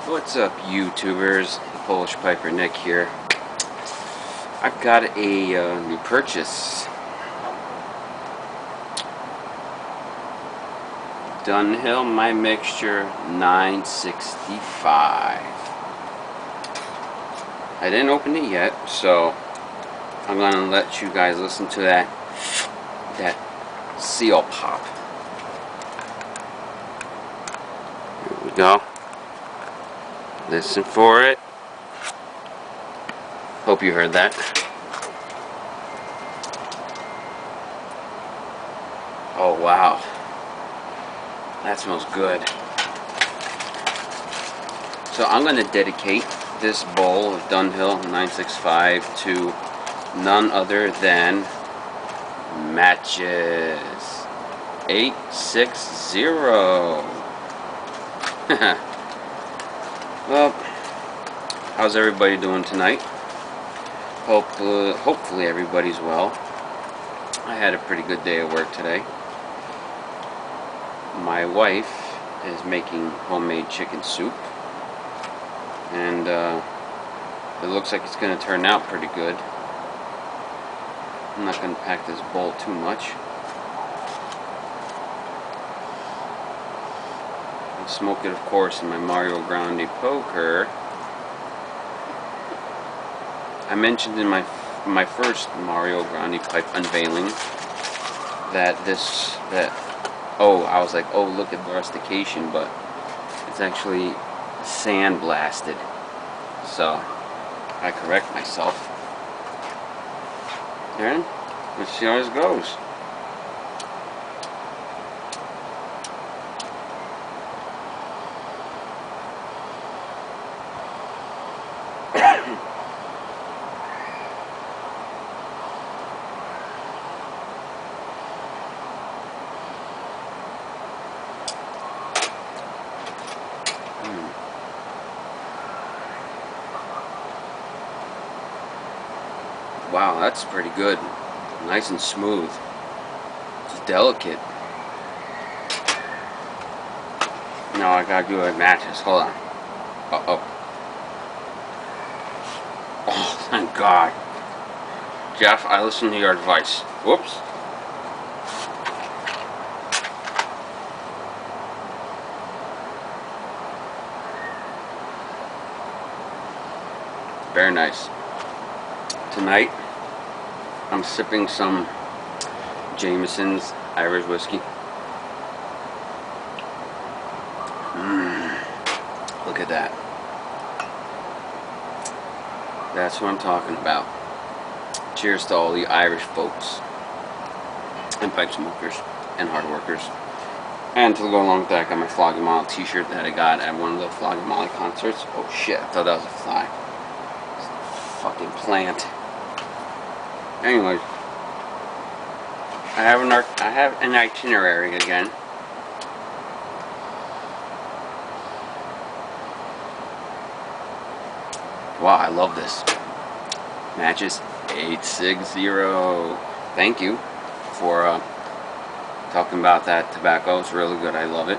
What's up, YouTubers? Polish Piper Nick here. I've got a new purchase. Dunhill My Mixture 965. I didn't open it yet, so I'm gonna let you guys listen to that seal pop. Here we go. Listen for it. Hope you heard that. Oh wow, that smells good. So I'm going to dedicate this bowl of Dunhill 965 to none other than Matches 860. Well, how's everybody doing tonight? Hopefully everybody's well. I had a pretty good day at work today. My wife is making homemade chicken soup, and it looks like it's going to turn out pretty good. I'm not going to pack this bowl too much. I'll smoke it, of course, in my Mario Grande poker. I mentioned in my first Mario Grande pipe unveiling that I was like, oh, look at the rustication, but it's actually sandblasted. So I correct myself. And let's see how this goes. Wow, that's pretty good. Nice and smooth. It's delicate. Now I gotta do it matches. Hold on. Uh-oh. Oh, thank God. Jeff, I listened to your advice. Whoops. Very nice. Tonight, I'm sipping some Jameson's Irish whiskey. Look at that. That's what I'm talking about. Cheers to all the Irish folks and pipe smokers and hard workers. And to go along with that, I got my Flogging Molly t-shirt that I got at one of the Flogging Molly concerts. Oh shit, I thought that was a fly. Fucking plant. Anyways, I have an itinerary again. Wow, I love this. Matches 860. Thank you for talking about that tobacco. It's really good. I love it.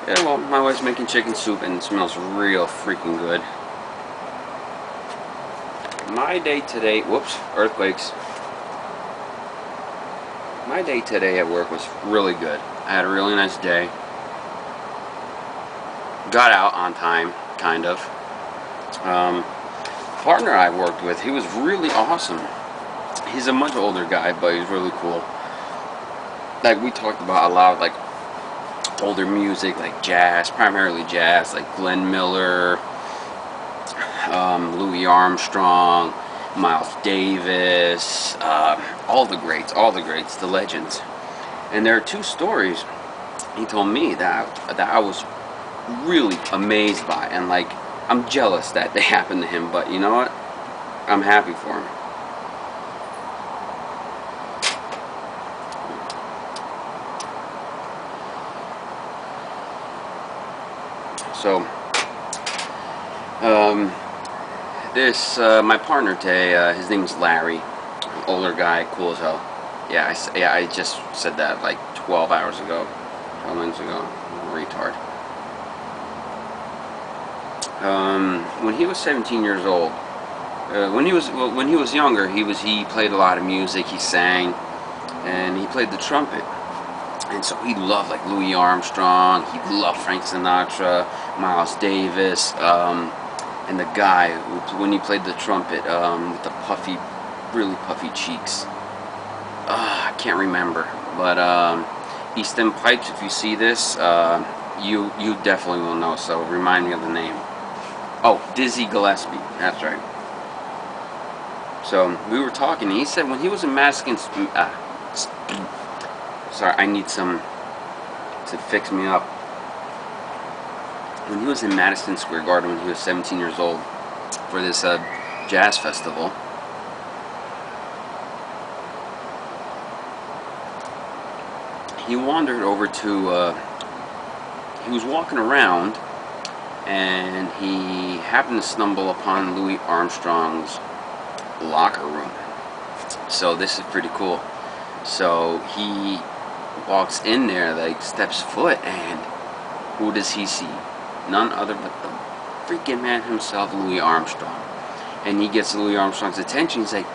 Yeah, well, my wife's making chicken soup and it smells real freaking good. My day today, whoops, earthquakes. My day today at work was really good. I had a really nice day. Got out on time, kind of. Partner I worked with, he was really awesome. He's a much older guy, but he's really cool. Like, we talked about a lot of, like, older music, like jazz, primarily jazz, like Glenn Miller, Louis Armstrong, Miles Davis, all the greats, the legends. And there are two stories he told me that I was really amazed by, and like, I'm jealous that they happened to him, but you know what? I'm happy for him. So, my partner today, his name's Larry, older guy, cool as hell. Yeah, I just said that like 12 hours ago, 12 minutes ago. Retard. when he was 17 years old, when he was younger, he played a lot of music. He sang, and he played the trumpet. And so he loved like Louis Armstrong. He loved Frank Sinatra, Miles Davis, and the guy when he played the trumpet with the really puffy cheeks. I can't remember, but East End Pipes. If you see this, you definitely will know. So remind me of the name. Oh, Dizzy Gillespie. That's right. So we were talking, and he said when he was in Madison. Sorry, I need some to fix me up. When he was in Madison Square Garden when he was 17 years old for this jazz festival, he wandered over to, he was walking around, and he happened to stumble upon Louis Armstrong's locker room. So this is pretty cool. So he walks in there, like steps foot, and who does he see? None other but the freaking man himself, Louis Armstrong. And he gets Louis Armstrong's attention. He's like,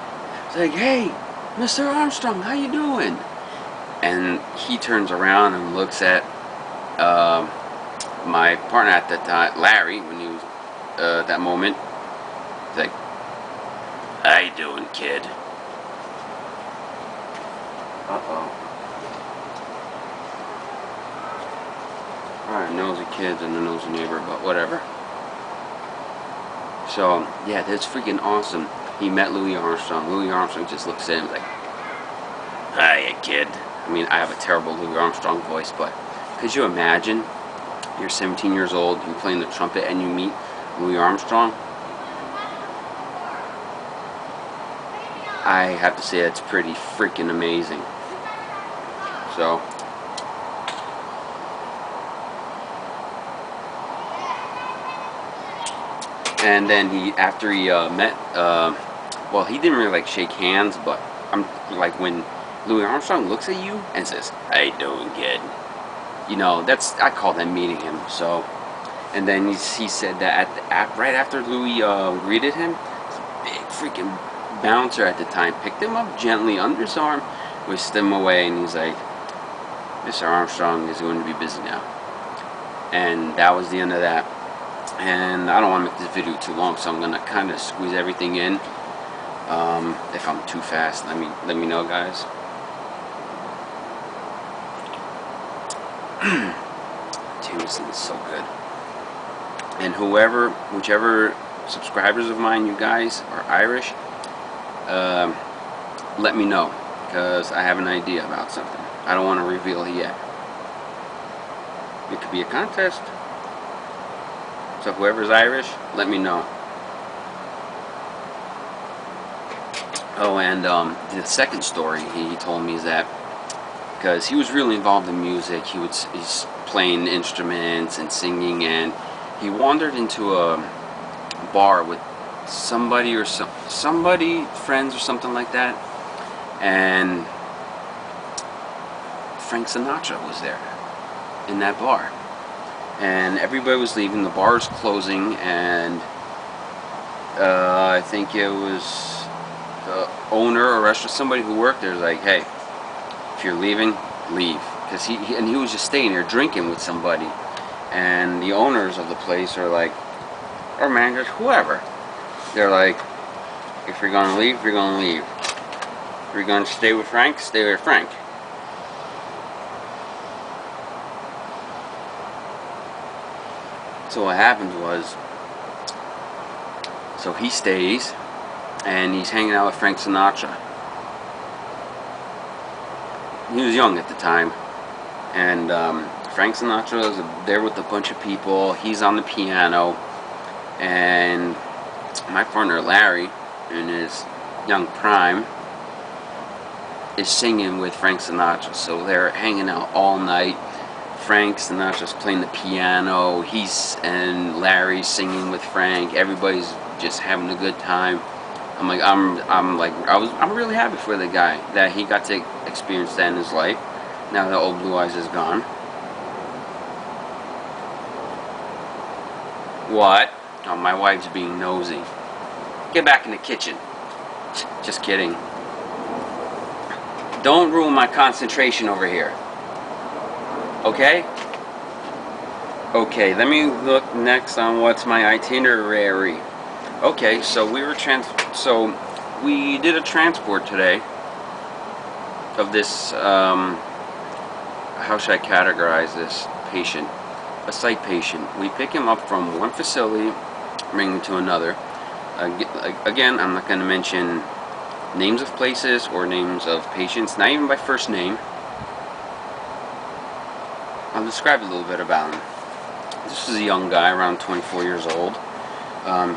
"Hey, Mr. Armstrong, how you doing?" And he turns around and looks at my partner at that time, Larry, when he was at that moment. He's like, "How you doing, kid?" Uh-oh. Alright, nosy kids and a nosy neighbor, but whatever. So, yeah, that's freaking awesome. He met Louis Armstrong. Louis Armstrong just looks at him like, "Hiya, kid." I mean, I have a terrible Louis Armstrong voice, but could you imagine? You're 17 years old, you're playing the trumpet, and you meet Louis Armstrong? I have to say that's pretty freaking amazing. So, and then after he met, well, he didn't really like shake hands, but I'm like when Louis Armstrong looks at you and says, "How you doing, kid?" You know, I call that meeting him. So, and then he said that right after Louis greeted him, this big freaking bouncer at the time picked him up gently under his arm, whisked him away, and he's like, "Mr. Armstrong is going to be busy now." And that was the end of that. And I don't want to make this video too long, so I'm gonna kind of squeeze everything in. If I'm too fast, let me know, guys. Jameson is so good. And whichever subscribers of mine, you guys are Irish, let me know, because I have an idea about something. I don't want to reveal it yet. It could be a contest. So whoever's Irish, let me know. Oh, and the second story he told me is that because he was really involved in music, he's playing instruments and singing, and he wandered into a bar with somebody friends or something like that, and Frank Sinatra was there in that bar. And everybody was leaving, the bar was closing, and I think it was the owner or restaurant, somebody who worked there was like, "Hey, if you're leaving, leave." Because he was just staying there drinking with somebody. And the owners of the place are like, or managers, whoever, they're like, "If you're going to leave, you're going to leave. If you're going to stay with Frank, stay with Frank." So what happened was, so he stays, and he's hanging out with Frank Sinatra. He was young at the time, and Frank Sinatra is there with a bunch of people. He's on the piano, and my partner Larry, in his young prime, is singing with Frank Sinatra. So they're hanging out all night. Frank Sinatra's playing the piano. And Larry's singing with Frank. Everybody's just having a good time. I'm really happy for the guy that he got to experience that in his life. Now that old Blue Eyes is gone. What? Oh, my wife's being nosy. Get back in the kitchen. Just kidding. Don't ruin my concentration over here. Okay? Okay, let me look next on what's my itinerary. Okay, so we did a transport today of this, how should I categorize this patient? A psych patient. We pick him up from one facility, bring him to another. Again, I'm not going to mention names of places or names of patients, not even by first name. I'll describe a little bit about him. This is a young guy, around 24 years old.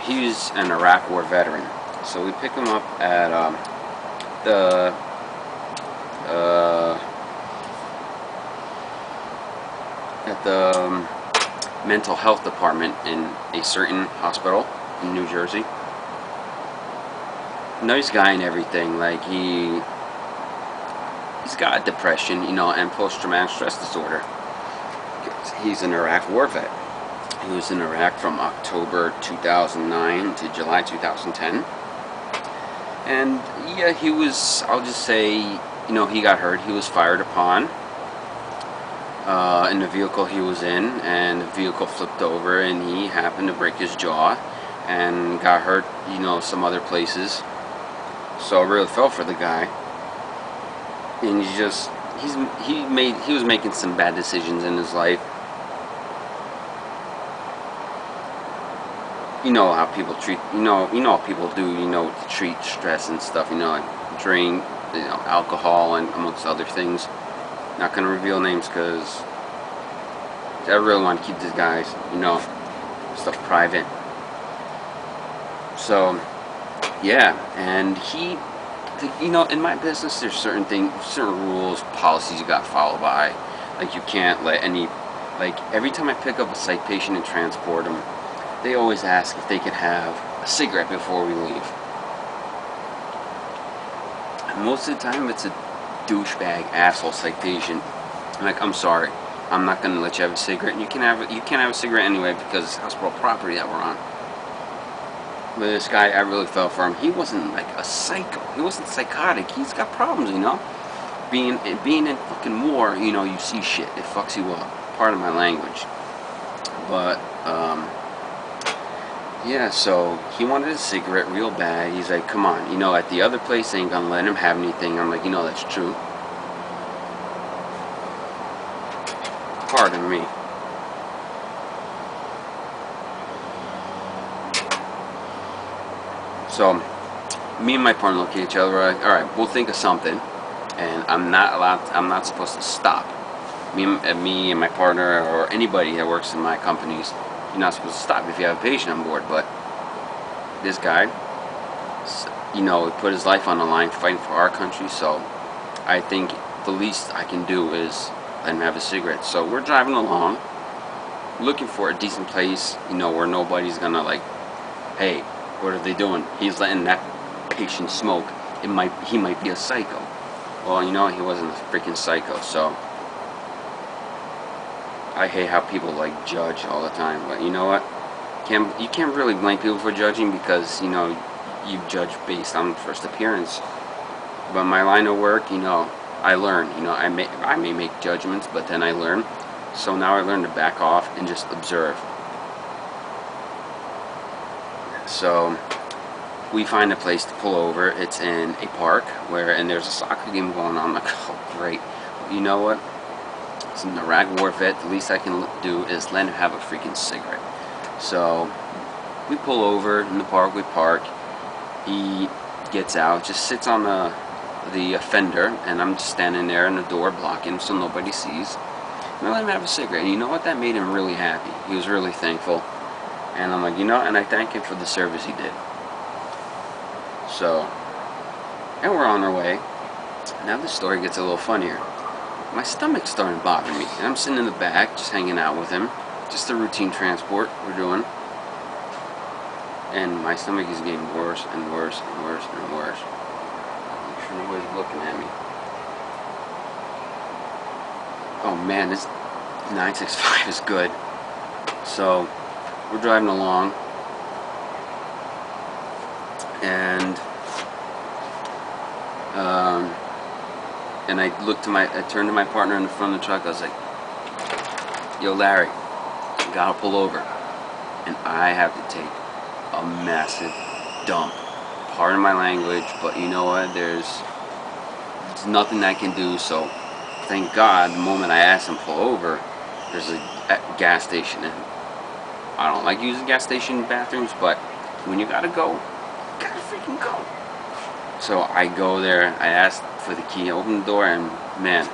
He's an Iraq War veteran. So we pick him up at the mental health department in a certain hospital in New Jersey. Nice guy and everything. Like he's got depression, you know, and post-traumatic stress disorder. He's an Iraq War vet. He was in Iraq from October 2009 to July 2010. And yeah, he was, I'll just say, you know, he got hurt. He was fired upon in the vehicle he was in, and the vehicle flipped over, and he happened to break his jaw and got hurt, you know, some other places. So I really felt for the guy. And he was making some bad decisions in his life. You know how people treat, you know how people do, you know, to treat stress and stuff, you know, like drink, you know, alcohol and amongst other things. Not going to reveal names because I really want to keep these guys, you know, stuff private. So, yeah, and you know, in my business, there's certain rules, policies you got to follow by. Like, you can't let like, every time I pick up a psych patient and transport them, they always ask if they could have a cigarette before we leave. And most of the time, it's a douchebag, asshole psych patient. I'm like, I'm sorry, I'm not going to let you have a cigarette. And you can't have a cigarette anyway because it's hospital property that we're on. But this guy, I really felt for him. He wasn't like a psycho. He wasn't psychotic. He's got problems, you know. Being in fucking war, you know, you see shit. It fucks you up. Part of my language. But yeah. So he wanted a cigarette real bad. He's like, come on, you know, at the other place they ain't gonna let him have anything. I'm like, you know, that's true. Pardon me. So, me and my partner look at each other, we're like, alright, we'll think of something. And I'm not supposed to stop. Me and my partner, or anybody that works in my companies, you're not supposed to stop if you have a patient on board. But this guy, you know, put his life on the line fighting for our country, so I think the least I can do is let him have a cigarette. So we're driving along, looking for a decent place, you know, where nobody's gonna like, hey, what are they doing? He's letting that patient smoke. He might be a psycho. Well, you know, he wasn't a freaking psycho, so I hate how people like judge all the time. But you know what? You can't really blame people for judging because, you know, you judge based on first appearance. But my line of work, you know, I learn. You know, I may make judgments, but then I learn. So now I learn to back off and just observe. So we find a place to pull over. It's in a park and there's a soccer game going on. I'm like, oh great. You know what? It's an Iraq War vet. The least I can do is let him have a freaking cigarette. So we pull over in the park. We park. He gets out, just sits on the fender, and I'm just standing there in the door blocking him so nobody sees. And I let him have a cigarette. And you know what? That made him really happy. He was really thankful. And I'm like, you know, and I thank him for the service he did. So, and we're on our way. Now this story gets a little funnier. My stomach's starting to bother me, and I'm sitting in the back, just hanging out with him. Just a routine transport we're doing. And my stomach is getting worse and worse and worse and worse. I'm sure nobody's looking at me. Oh man, this 965 is good. So, we're driving along, And I turned to my partner in the front of the truck. I was like, "Yo, Larry, you gotta pull over." And I have to take a massive dump. Pardon my language, but you know what? There's nothing I can do. So thank God, the moment I asked him to pull over, there's a gas station, and I don't like using gas station bathrooms, but when you gotta go, you gotta freaking go. So I go there, I asked for the key, open the door, and man,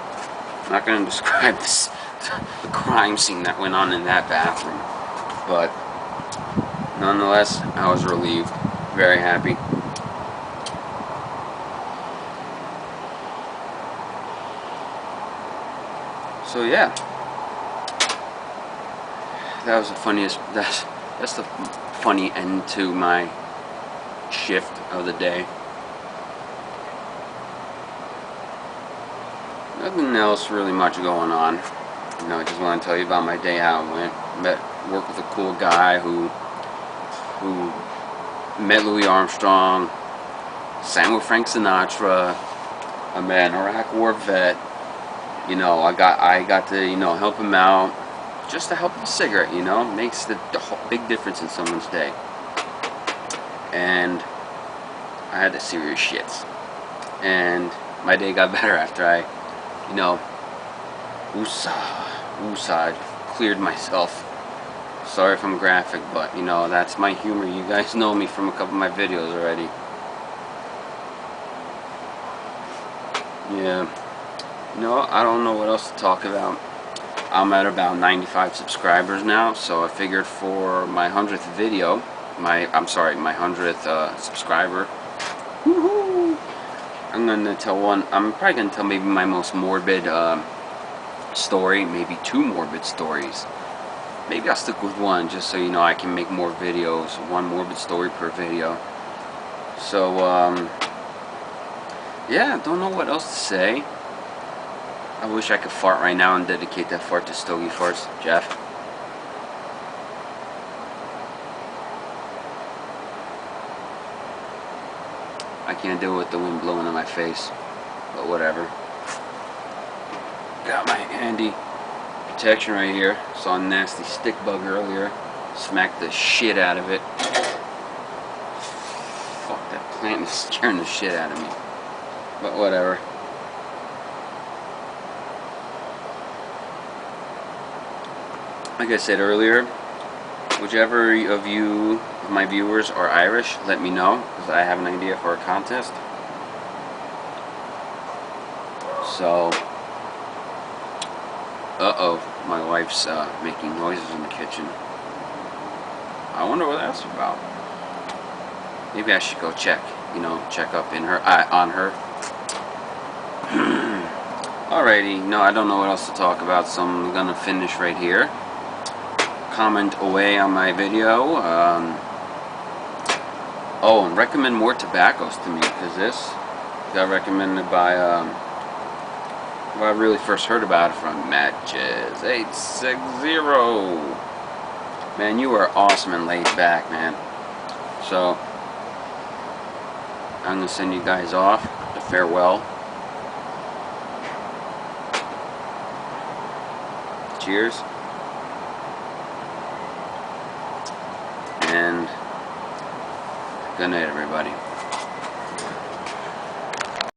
I'm not gonna describe the crime scene that went on in that bathroom, but nonetheless, I was relieved, very happy. So yeah, that was the funniest. That's the funny end to my shift of the day. Nothing else really much going on. You know, I just want to tell you about my day, how it went. Worked with a cool guy who met Louis Armstrong, sang with Frank Sinatra. I met an Iraq War vet. You know, I got to, you know, help him out, just to help with a cigarette. You know, makes the big difference in someone's day. And I had the serious shits, and my day got better after I, you know, woosah, cleared myself. Sorry if I'm graphic, but you know, that's my humor. You guys know me from a couple of my videos already. Yeah. No, I don't know what else to talk about. I'm at about 95 subscribers now, so I figured for my 100th video, my 100th subscriber, woohoo! I'm probably gonna tell maybe my most morbid story, maybe 2 morbid stories. Maybe I'll stick with 1, just so you know I can make more videos, 1 morbid story per video. So yeah, don't know what else to say. I wish I could fart right now and dedicate that fart to Stogie Farts. Jeff. I can't deal with the wind blowing in my face, but whatever. Got my handy protection right here. Saw a nasty stick bug earlier. Smacked the shit out of it. Fuck, that plant is scaring the shit out of me. But whatever. Like I said earlier, whichever of you, of my viewers, are Irish, let me know, because I have an idea for a contest. So, my wife's making noises in the kitchen. I wonder what that's about. Maybe I should go check, you know, check up in her, on her. Alrighty, no, I don't know what else to talk about, so I'm gonna finish right here. Comment away on my video. Oh, and recommend more tobaccos to me, because this got recommended by well, I really first heard about it from Matches860. Man, you are awesome and laid back, man. So I'm gonna send you guys off. A farewell. Cheers. And good night, everybody.